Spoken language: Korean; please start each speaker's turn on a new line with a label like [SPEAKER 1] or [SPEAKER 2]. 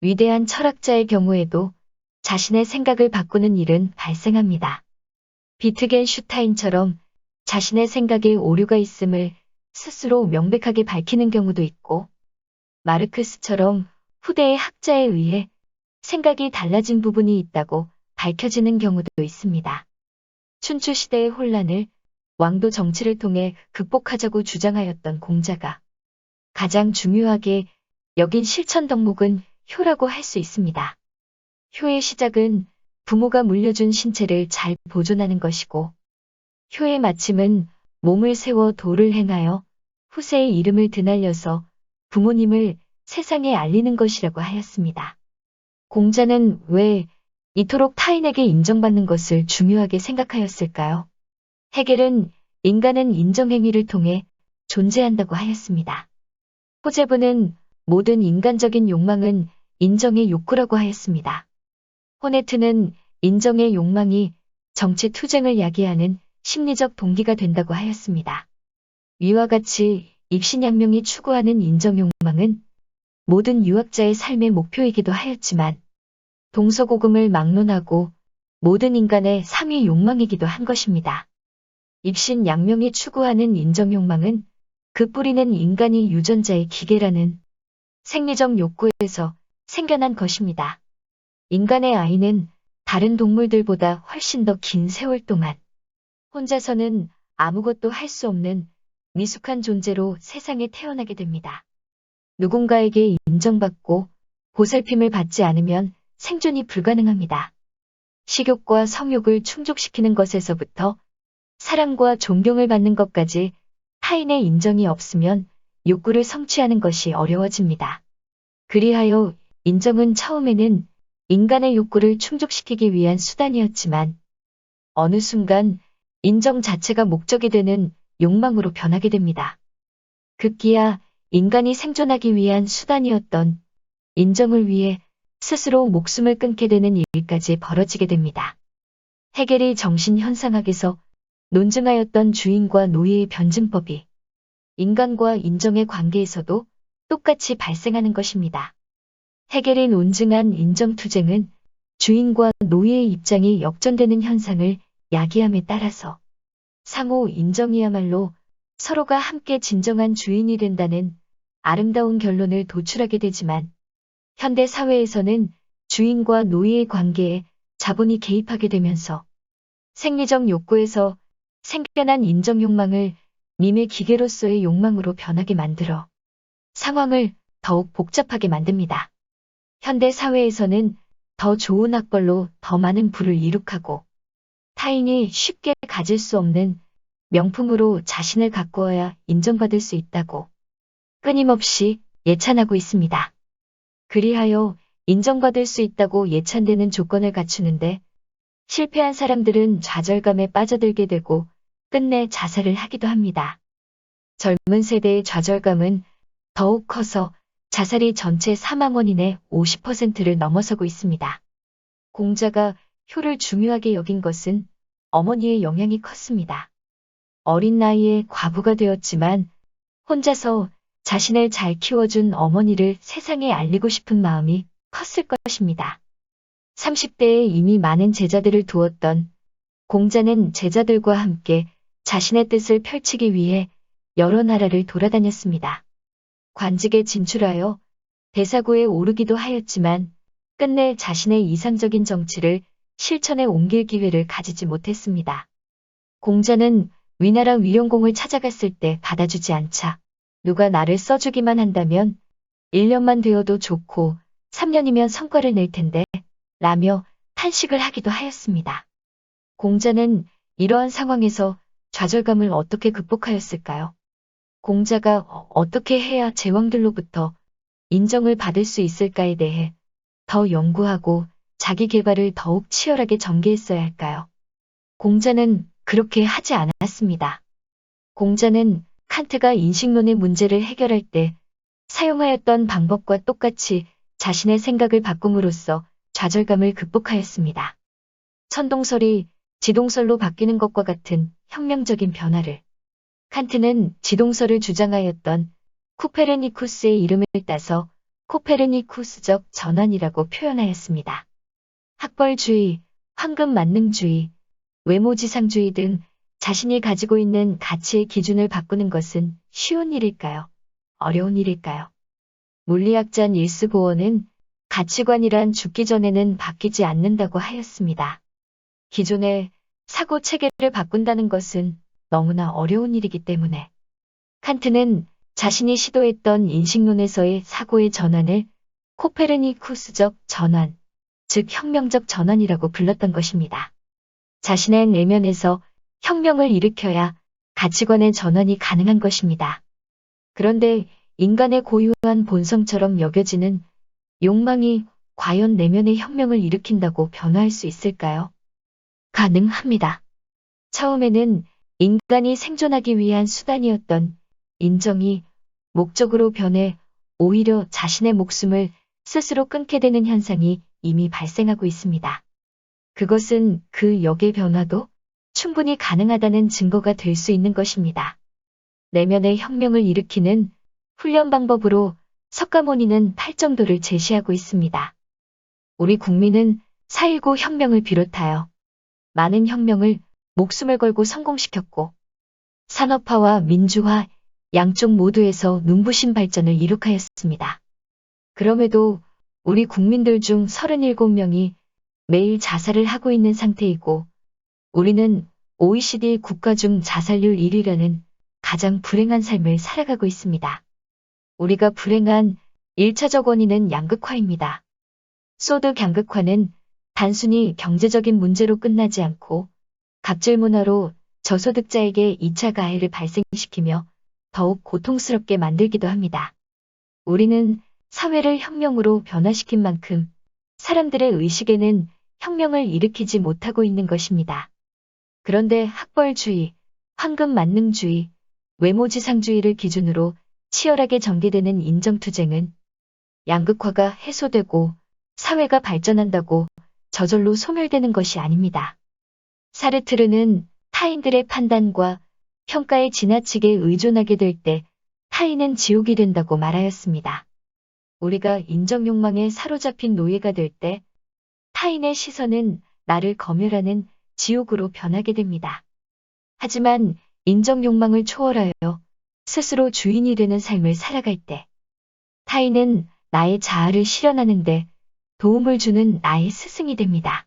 [SPEAKER 1] 위대한 철학자의 경우에도 자신의 생각을 바꾸는 일은 발생합니다. 비트겐슈타인처럼 자신의 생각에 오류가 있음을 스스로 명백하게 밝히는 경우도 있고, 마르크스처럼 후대의 학자에 의해 생각이 달라진 부분이 있다고 밝혀지는 경우도 있습니다. 춘추 시대의 혼란을 왕도 정치를 통해 극복하자고 주장하였던 공자가 가장 중요하게 여긴 실천 덕목은 효라고 할 수 있습니다. 효의 시작은 부모가 물려준 신체를 잘 보존하는 것이고, 효의 마침은 몸을 세워 도를 행하여 후세의 이름을 드날려서 부모님을 세상에 알리는 것이라고 하였습니다. 공자는 왜 이토록 타인에게 인정받는 것을 중요하게 생각하였을까요? 헤겔은 인간은 인정행위를 통해 존재한다고 하였습니다. 호제부는 모든 인간적인 욕망은 인정의 욕구라고 하였습니다. 호네트는 인정의 욕망이 정치 투쟁을 야기하는 심리적 동기가 된다고 하였습니다. 위와 같이 입신양명이 추구하는 인정 욕망은 모든 유학자의 삶의 목표이기도 하였지만 동서고금을 막론하고 모든 인간의 상위 욕망이기도 한 것입니다. 입신양명이 추구하는 인정 욕망은 그 뿌리는 인간이 유전자의 기계라는 생리적 욕구에서 생겨난 것입니다. 인간의 아이는 다른 동물들보다 훨씬 더 긴 세월 동안 혼자서는 아무것도 할 수 없는 미숙한 존재로 세상에 태어나게 됩니다. 누군가에게 인정받고 보살핌을 받지 않으면 생존이 불가능합니다. 식욕과 성욕을 충족시키는 것에서부터 사랑과 존경을 받는 것까지 타인의 인정이 없으면 욕구를 성취하는 것이 어려워집니다. 그리하여 인정은 처음에는 인간의 욕구를 충족시키기 위한 수단이었지만 어느 순간 인정 자체가 목적이 되는 욕망으로 변하게 됩니다. 급기야 인간이 생존하기 위한 수단이었던 인정을 위해 스스로 목숨을 끊게 되는 일까지 벌어지게 됩니다. 헤겔이 정신현상학에서 논증하였던 주인과 노예의 변증법이 인간과 인정의 관계에서도 똑같이 발생하는 것입니다. 헤겔이 논증한 인정투쟁은 주인과 노예의 입장이 역전되는 현상을 야기함에 따라서 상호 인정이야말로 서로가 함께 진정한 주인이 된다는 아름다운 결론을 도출하게 되지만 현대 사회에서는 주인과 노예의 관계에 자본이 개입하게 되면서 생리적 욕구에서 생겨난 인정 욕망을 님의 기계로서의 욕망으로 변하게 만들어 상황을 더욱 복잡하게 만듭니다. 현대 사회에서는 더 좋은 학벌로 더 많은 부를 이룩하고 타인이 쉽게 가질 수 없는 명품으로 자신을 가꾸어야 인정받을 수 있다고 끊임없이 예찬하고 있습니다. 그리하여 인정받을 수 있다고 예찬되는 조건을 갖추는데 실패한 사람들은 좌절감에 빠져들게 되고 끝내 자살을 하기도 합니다. 젊은 세대의 좌절감은 더욱 커서 자살이 전체 사망 원인의 50%를 넘어서고 있습니다. 공자가 효를 중요하게 여긴 것은 어머니의 영향이 컸습니다. 어린 나이에 과부가 되었지만 혼자서 자신을 잘 키워준 어머니를 세상에 알리고 싶은 마음이 컸을 것입니다. 30대에 이미 많은 제자들을 두었던 공자는 제자들과 함께 자신의 뜻을 펼치기 위해 여러 나라를 돌아다녔습니다. 관직에 진출하여 대사구에 오르기도 하였지만 끝내 자신의 이상적인 정치를 실천에 옮길 기회를 가지지 못했습니다. 공자는 위나라 위령공을 찾아갔을 때 받아주지 않자 누가 나를 써주기만 한다면 1년만 되어도 좋고 3년이면 성과를 낼 텐데 라며 탄식을 하기도 하였습니다. 공자는 이러한 상황에서 좌절감을 어떻게 극복하였을까요? 공자가 어떻게 해야 제왕들로부터 인정을 받을 수 있을까에 대해 더 연구하고 자기 개발을 더욱 치열하게 전개했어야 할까요? 공자는 그렇게 하지 않았습니다. 공자는 칸트가 인식론의 문제를 해결할 때 사용하였던 방법과 똑같이 자신의 생각을 바꿈으로써 좌절감을 극복하였습니다. 천동설이 지동설로 바뀌는 것과 같은 혁명적인 변화를 칸트는 지동설을 주장하였던 쿠페르니쿠스의 이름을 따서 코페르니쿠스적 전환이라고 표현하였습니다. 학벌주의, 황금 만능주의, 외모지상주의 등 자신이 가지고 있는 가치의 기준을 바꾸는 것은 쉬운 일일까요? 어려운 일일까요? 물리학자 닐스 보어는 가치관이란 죽기 전에는 바뀌지 않는다고 하였습니다. 기존의 사고 체계를 바꾼다는 것은 너무나 어려운 일이기 때문에 칸트는 자신이 시도했던 인식론에서의 사고의 전환을 코페르니쿠스적 전환, 즉 혁명적 전환이라고 불렀던 것입니다. 자신의 내면에서 혁명을 일으켜야 가치관의 전환이 가능한 것입니다. 그런데 인간의 고유한 본성처럼 여겨지는 욕망이 과연 내면의 혁명을 일으킨다고 변화할 수 있을까요? 가능합니다. 처음에는 인간이 생존하기 위한 수단이었던 인정이 목적으로 변해 오히려 자신의 목숨을 스스로 끊게 되는 현상이 이미 발생하고 있습니다. 그것은 그 역의 변화도 충분히 가능하다는 증거가 될 수 있는 것입니다. 내면의 혁명을 일으키는 훈련 방법으로 석가모니는 8정도를 제시하고 있습니다. 우리 국민은 4.19 혁명을 비롯하여 많은 혁명을 목숨을 걸고 성공시켰고 산업화와 민주화 양쪽 모두에서 눈부신 발전을 이룩하였습니다. 그럼에도 우리 국민들 중 37명이 매일 자살을 하고 있는 상태이고 우리는 OECD 국가 중 자살률 1위라는 가장 불행한 삶을 살아가고 있습니다. 우리가 불행한 1차적 원인은 양극화입니다. 소득 양극화는 단순히 경제적인 문제로 끝나지 않고 갑질 문화로 저소득자에게 2차 가해를 발생시키며 더욱 고통스럽게 만들기도 합니다. 우리는 사회를 혁명으로 변화시킨 만큼 사람들의 의식에는 혁명을 일으키지 못하고 있는 것입니다. 그런데 학벌주의, 황금만능주의, 외모지상주의를 기준으로 치열하게 전개되는 인정투쟁은 양극화가 해소되고 사회가 발전한다고 저절로 소멸되는 것이 아닙니다. 사르트르는 타인들의 판단과 평가에 지나치게 의존하게 될 때 타인은 지옥이 된다고 말하였습니다. 우리가 인정욕망에 사로잡힌 노예가 될 때 타인의 시선은 나를 검열하는 지옥으로 변하게 됩니다. 하지만 인정욕망을 초월하여 스스로 주인이 되는 삶을 살아갈 때 타인은 나의 자아를 실현하는데 도움을 주는 나의 스승이 됩니다.